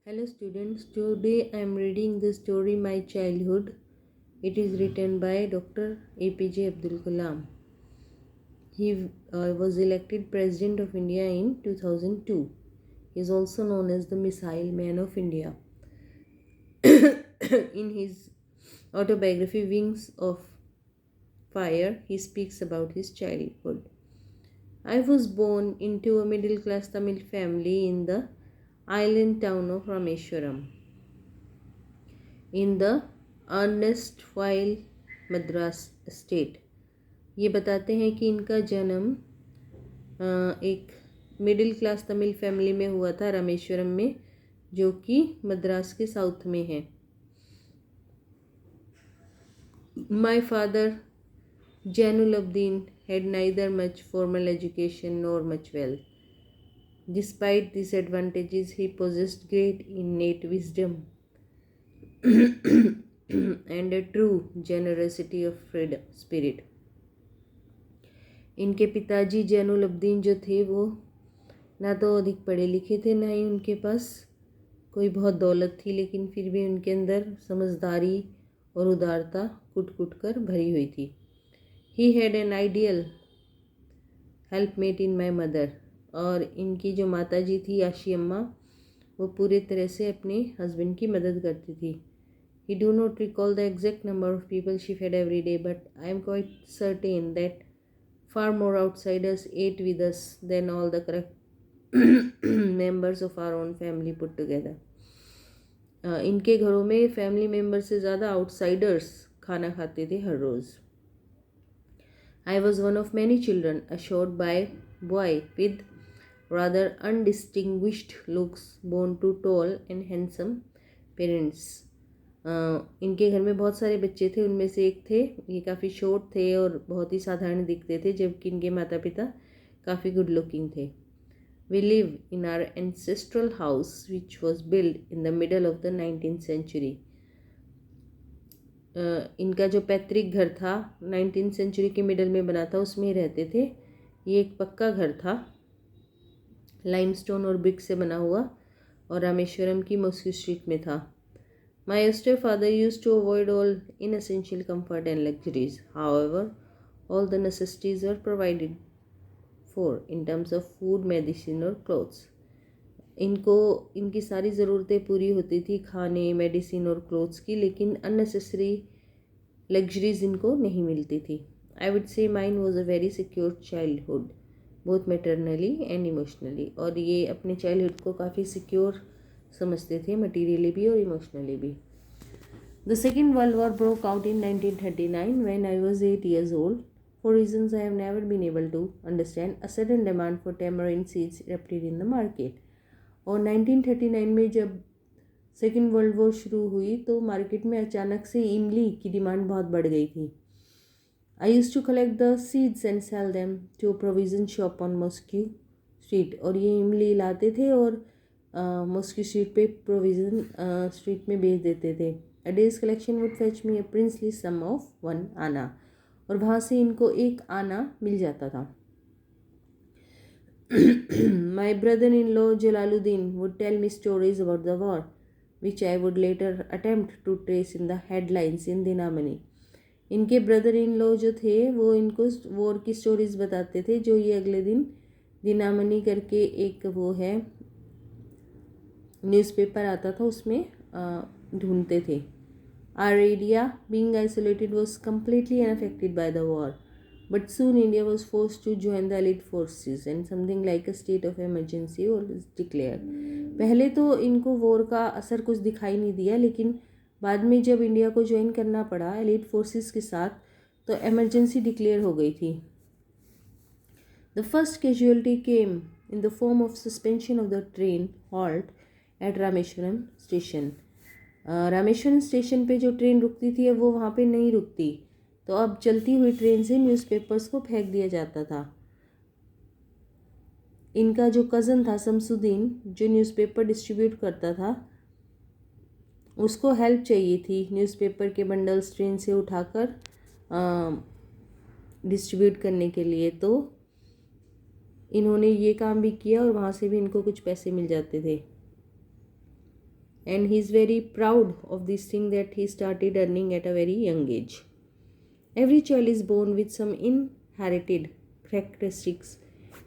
Hello students, today I am reading the story My Childhood. It is written by Dr. APJ Abdul Kalam. He was elected President of India in 2002. He is also known as the Missile Man of India. In his autobiography Wings of Fire, he speaks about his childhood. I was born into a middle-class Tamil family in the island town of Rameshwaram, in the erstwhile Madras state. ये बताते हैं कि इनका जन्म एक middle class Tamil family में हुआ था रामेश्वरम में, जो कि मद्रास के साउथ में है। My father Jainulabdeen had neither much formal education nor much wealth. Despite these advantages, he possessed great innate wisdom and a true generosity of spirit. इनके पिताजी जैनुल अब्दीन जो थे वो ना तो अधिक पढ़े लिखे थे, ना ही उनके पास कोई बहुत दौलत थी, लेकिन फिर भी उनके अंदर समझदारी और उदारता कुट कुट कर भरी हुई थी। He had an ideal helpmate in my mother. और इनकी जो माता जी थी आशी अम्मा, वो पूरे तरह से अपने हस्बैंड की मदद करती थी। He do not recall the exact number of people she fed every day, but I am quite certain that far more outsiders ate with us than all the correct members of our own family put together. इनके घरों में family member से ज़्यादा outsiders खाना खाते थे हर रोज़। I was one of many children, a short boy with rather undistinguished looks, born to tall and handsome parents. इनके घर में बहुत सारे बच्चे थे, उनमें से एक थे, ये काफ़ी शॉर्ट थे और बहुत ही साधारण दिखते थे, जबकि इनके माता पिता काफ़ी गुड लुकिंग थे। We live in our ancestral house which was build in the middle of the 19th century. इनका जो पैतृक घर था 19th सेंचुरी के मिडल में बना था, उसमें रहते थे। ये एक पक्का घर था, लाइमस्टोन और ब्रिक से बना हुआ, और रामेश्वरम की मॉस्को स्ट्रीट में था। My austere father used to avoid all inessential comfort and luxuries. However, all the necessities were provided for in terms of food, medicine और clothes. इनकी सारी ज़रूरतें पूरी होती थी, खाने, मेडिसिन और क्लोथ्स की, लेकिन अननेसेसरी लग्जरीज इनको नहीं मिलती थी। I would say mine was a very secure childhood, both maternally and emotionally. और ये अपने चाइल्डहुड को काफ़ी सिक्योर समझते थे, मटीरियली भी और इमोशनली भी। The Second World War broke out in 1939 when I was 8 years old. For reasons I have never been able to understand, a sudden demand for tamarind seeds erupted in the market. और 1939 में जब second world war शुरू हुई तो market में अचानक से इमली की डिमांड बहुत बढ़ गई थी। I used to collect the seeds and sell them to a provision shop on Moscow Street. और ये इमली लाते थे और मॉस्को स्ट्रीट पे प्रोविज़न स्ट्रीट में बेच देते थे। A day's collection would fetch me a princely sum of 1 आना, और वहाँ से इनको 1 आना मिल जाता था। My brother-in-law Jalaluddin would tell me stories about the war, which I would later attempt to trace in the headlines in Dinamani. इनके brother in law जो थे वो इनको वॉर की स्टोरीज बताते थे, जो ये अगले दिन दिनामणि करके एक वो है न्यूज़पेपर आता था, उसमें ढूंढते थे। Our area, being isolated, was completely unaffected by the war, but soon India was forced to join the elite forces and something like a state of emergency was declared. पहले तो इनको वॉर का असर कुछ दिखाई नहीं दिया, लेकिन बाद में जब इंडिया को ज्वाइन करना पड़ा एलिट फोर्सेस के साथ, तो एमरजेंसी डिक्लेयर हो गई थी। The first casualty came in the form of suspension of the train halt at Rameswaram station. Rameswaram station पे जो ट्रेन रुकती थी अब वो वहाँ पे नहीं रुकती, तो अब चलती हुई ट्रेन से न्यूज़पेपर्स को फेंक दिया जाता था। इनका जो कज़न था शमसुद्दीन, जो न्यूज़पेपर डिस्ट्रीब्यूट करता था, उसको हेल्प चाहिए थी न्यूज़पेपर के बंडल्स ट्रेन से उठाकर डिस्ट्रीब्यूट करने के लिए, तो इन्होंने ये काम भी किया और वहाँ से भी इनको कुछ पैसे मिल जाते थे। and he is very proud of this thing that he started earning at a very young age. Every child is born with some inherited characteristics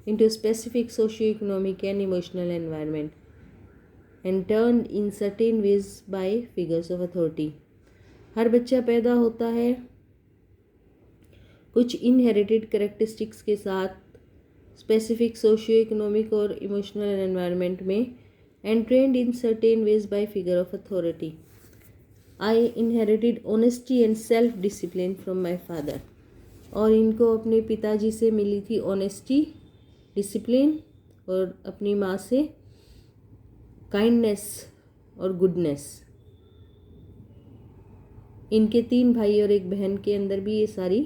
into a specific socio-economic and emotional environment and turned in certain ways by figures of authority. हर बच्चा पैदा होता है कुछ inherited characteristics के साथ specific socio economic और emotional environment में and trend in certain veg bye figure of authority. I inherited honesty and self discipline from my father. और इनको अपने पिताजी से मिली थी ऑनेस्टी, डिसिप्लिन और अपनी माँ से काइंडनेस और गुडनेस. इनके 3 भाई और 1 बहन के अंदर भी ये सारी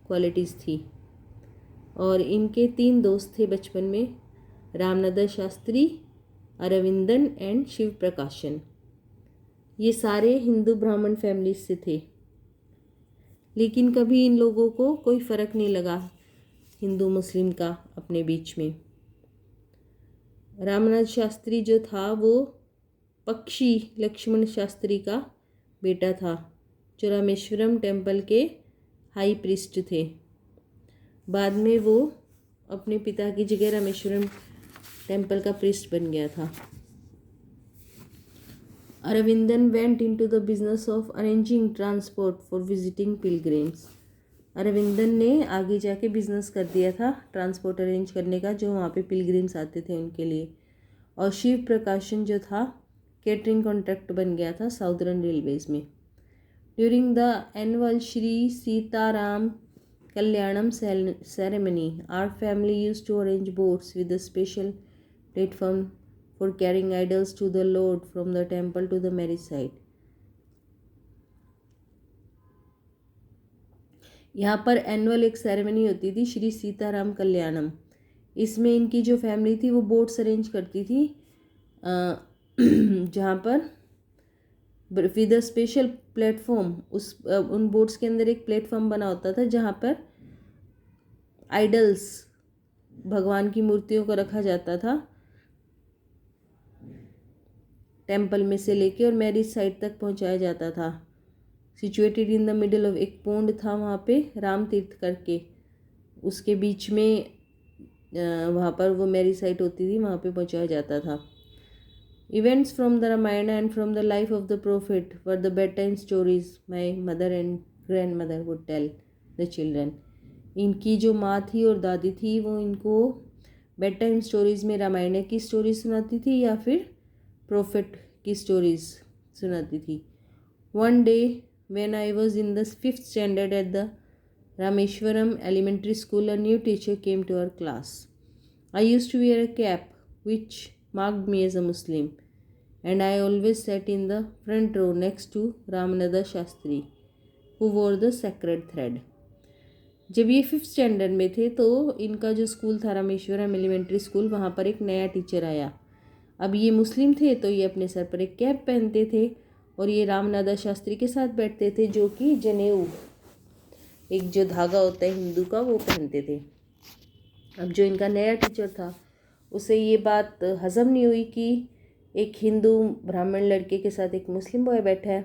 क्वालिटीज़ थी. और इनके 3 दोस्त थे बचपन में, रामनगर शास्त्री, अरविंदन एंड शिव प्रकाशन. ये सारे हिंदू ब्राह्मण फैमिली से थे, लेकिन कभी इन लोगों को कोई फ़र्क नहीं लगा हिंदू मुस्लिम का अपने बीच में. रामनाथ शास्त्री जो था वो पक्षी लक्ष्मण शास्त्री का बेटा था, जो रामेश्वरम टेम्पल के हाई प्रीस्ट थे. बाद में वो अपने पिता की जगह रामेश्वरम टेम्पल का प्रीस्ट बन गया था. Aravindan went into the business of arranging transport for visiting pilgrims. Aravindan ने आगे जाके बिजनेस कर दिया था ट्रांसपोर्ट अरेंज करने का, जो वहाँ पे पिलग्रिम्स आते थे उनके लिए. और शिव प्रकाशन जो था केटरिंग कॉन्ट्रैक्ट बन गया था साउदर्न रेलवेज में. During the annual Shri Sitarama Kalyanam ceremony, our family used to arrange boats with a special platform for carrying idols to the Lord from the temple to the marriage site. यहाँ पर annual एक ceremony होती थी श्री सीताराम कल्याणम. इसमें इनकी जो family थी वो बोट्स अरेंज करती थी, जहाँ पर विद अ स्पेशल प्लेटफॉर्म, उन बोट्स के अंदर एक प्लेटफॉर्म बना होता था जहाँ पर आइडल्स, भगवान की मूर्तियों को रखा जाता था टेम्पल में से लेके और मैरिज साइट तक पहुँचाया जाता था. Situated in the middle of एक पोंड था वहाँ पे राम तीर्थ करके, उसके बीच में वहाँ पर वो मैरिज साइट होती थी, वहाँ पे पहुँचाया जाता था. Events from the Ramayana and from the life of the prophet were the bedtime stories my mother and grandmother would tell the children. इनकी जो माँ थी और दादी थी वो इनको बेड टाइम स्टोरीज़ में रामायण की स्टोरी सुनाती थी या फिर प्रोफेट की स्टोरीज़ सुनाती थी. One day when I was in the 5th standard at the Rameshwaram Elementary School, a new teacher came to our class. I used to wear a cap which marked me as a Muslim, and I always sat in the front row next to Ramananda Shastri, who wore the sacred thread. जब ये 5th standard में थे तो इनका जो school था Rameswaram elementary school, वहाँ पर एक नया टीचर आया. अब ये मुस्लिम थे तो ये अपने सर पर एक कैप पहनते थे और ये रामनादा शास्त्री के साथ बैठते थे, जो कि जनेऊ, एक जो धागा होता है हिंदू का, वो पहनते थे. अब जो इनका नया टीचर था उसे ये बात हज़म नहीं हुई कि एक हिंदू ब्राह्मण लड़के के साथ एक मुस्लिम बॉय बैठा है.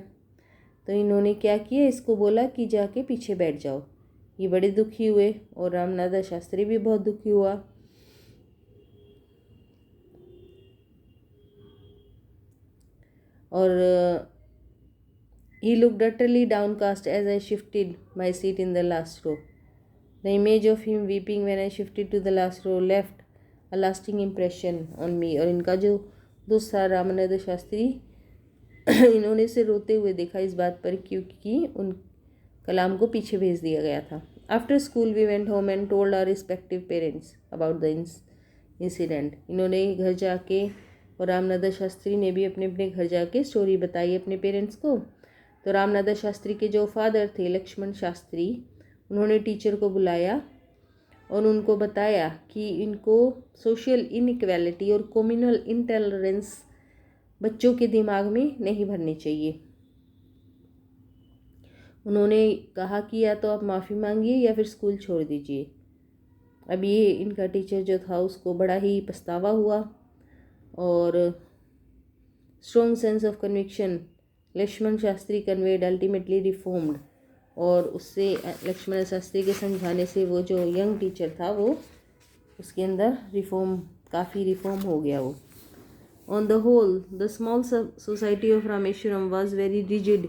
तो इन्होंने क्या किया, इसको बोला कि जाके पीछे बैठ जाओ. ये बड़े दुखी हुए और रामनादा शास्त्री भी बहुत दुखी हुआ. और he looked utterly downcast as I shifted my seat in the last row. The image of him weeping when I shifted to the last row left a lasting impression on me. और इनका जो दोस्त था रामानंद शास्त्री, इन्होंने इसे रोते हुए देखा इस बात पर क्योंकि उन कलाम को पीछे भेज दिया गया था. After school we went home and told our respective parents about the incident. इन्होंने घर जाके और रामनादा शास्त्री ने भी अपने अपने घर जाके स्टोरी बताई अपने पेरेंट्स को. तो रामनादा शास्त्री के जो फादर थे लक्ष्मण शास्त्री, उन्होंने टीचर को बुलाया और उनको बताया कि इनको सोशल इनइक्वालिटी और कम्युनल इंटॉलरेंस बच्चों के दिमाग में नहीं भरनी चाहिए. उन्होंने कहा कि या तो आप माफ़ी मांगिए या फिर स्कूल छोड़ दीजिए. अब ये इनका टीचर जो था उसको बड़ा ही पछतावा हुआ और strong sense of conviction. Lakshman Shastri conveyed ultimately reformed, और उससे लक्ष्मण शास्त्री के समझाने से वो जो यंग टीचर था वो उसके अंदर काफ़ी रिफॉर्म हो गया वो. On the whole, the small society of Rameshwaram was very rigid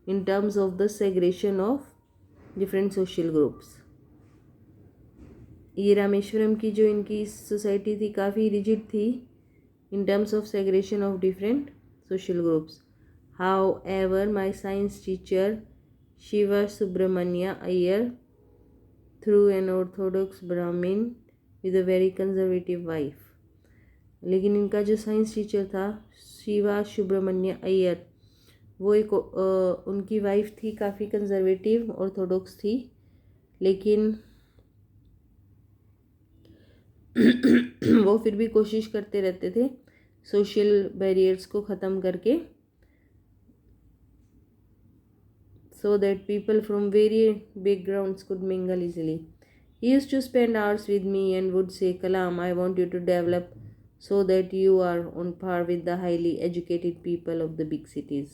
in terms of the segregation of different social groups. ये रामेश्वरम की जो इनकी सोसाइटी थी काफ़ी रिजिड थी in terms of segregation of different social groups. However, my science teacher Shiva Subramanya Iyer, through an orthodox Brahmin with a very conservative wife. लेकिन इनका जो साइंस टीचर था शिवा सुब्रमण्य अय्यर, वो एक उनकी वाइफ थी, काफ़ी कंजर्वेटिव ऑर्थोडॉक्स थी, लेकिन वो फिर भी कोशिश करते रहते थे सोशल बैरियर्स को ख़त्म करके, so that people from various backgrounds could mingle easily. He used to spend hours with me and would say, Kalam, I want you to develop so that you are on par with the highly educated people of the big cities.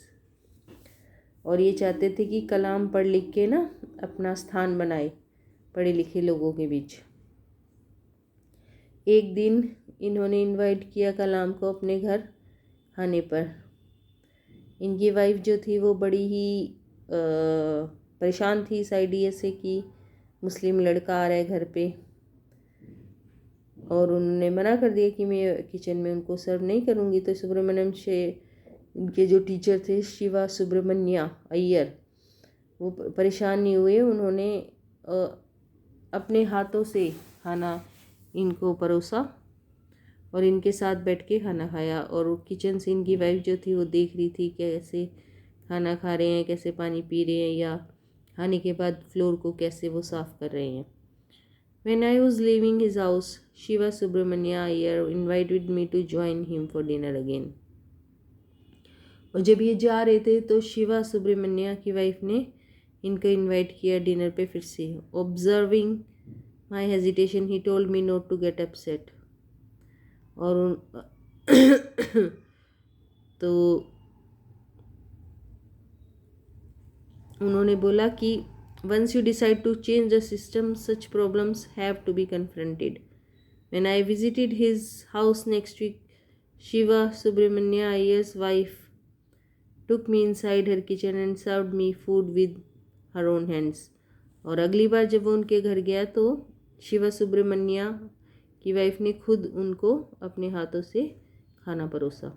और ये चाहते थे कि कलाम पढ़ लिख के ना अपना स्थान बनाए पढ़े लिखे लोगों के बीच. एक दिन इन्होंने इनवाइट किया कलाम को अपने घर खाने पर. इनकी वाइफ जो थी वो बड़ी ही परेशान थी इस आइडिया से कि मुस्लिम लड़का आ रहा है घर पे, और उन्होंने मना कर दिया कि मैं किचन में उनको सर्व नहीं करूँगी. तो सुब्रमण्यम से इनके जो टीचर थे शिवा सुब्रमण्या अय्यर, वो परेशान नहीं हुए. उन्होंने अपने हाथों से खाना इनको परोसा और इनके साथ बैठ के खाना खाया. और किचन से इनकी वाइफ जो थी वो देख रही थी कैसे खाना खा रहे हैं, कैसे पानी पी रहे हैं, या खाने के बाद फ्लोर को कैसे वो साफ़ कर रहे हैं. When I was leaving his house, Shiva Subramanya Iyer invited me to join him for dinner again. और जब ये जा रहे थे तो शिवा सुब्रमण्या की वाइफ ने इनको इनवाइट किया डिनर पे फिर से. Observing my hesitation, he told me not to get upset. और तो उन्होंने बोला कि once you decide to change the system, such problems have to be confronted. When I visited his house next week, Shiva Subramanya Iyer's wife took me inside her kitchen and served me food with her own hands. और अगली बार जब वो उनके घर गया तो शिवा सुब्रमण्या की wife ने खुद उनको अपने हाथों से खाना परोसा.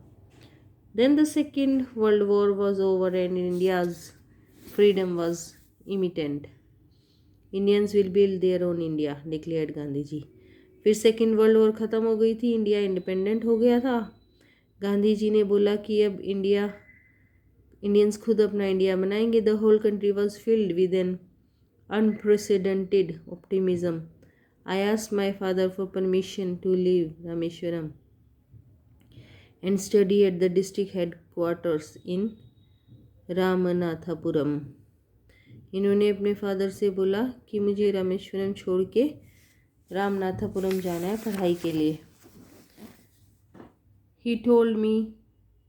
Then the Second World War was over and India's freedom was imminent. Indians will build their own India, declared Gandhi ji. फिर सेकेंड वर्ल्ड वॉर ख़त्म हो गई थी, इंडिया इंडिपेंडेंट हो गया था. गांधी जी ने बोला कि अब इंडियंस खुद अपना इंडिया बनाएंगे. The whole country was filled with an unprecedented optimism. I asked my father for permission to leave Rameswaram and study at the district headquarters in Ramanathapuram. इन्होंने अपने फादर से बोला कि मुझे रामेश्वरम छोड़ के रामनाथपुरम जाना है पढ़ाई के लिए. He told me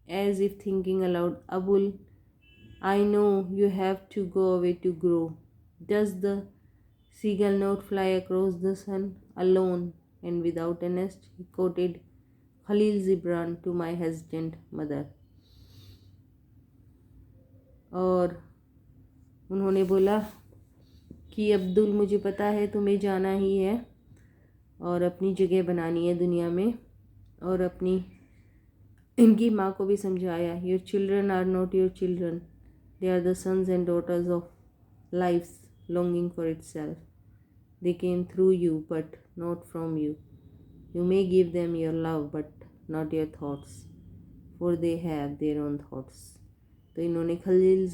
as if thinking aloud, Abul, I know you have to go away to grow. Does the seagull not fly across the sun alone and without a nest? He quoted Khalil Gibran to my hesitant mother. और उन्होंने बोला कि अब्दुल, मुझे पता है तुम्हें जाना ही है और अपनी जगह बनानी है दुनिया में. और अपनी इनकी माँ को भी समझाया, your children are not your children, they are the sons and daughters of life longing for itself. They came through you but not from you. You may give them your love but not your thoughts, for they have their own thoughts. तो इन्होंने खलील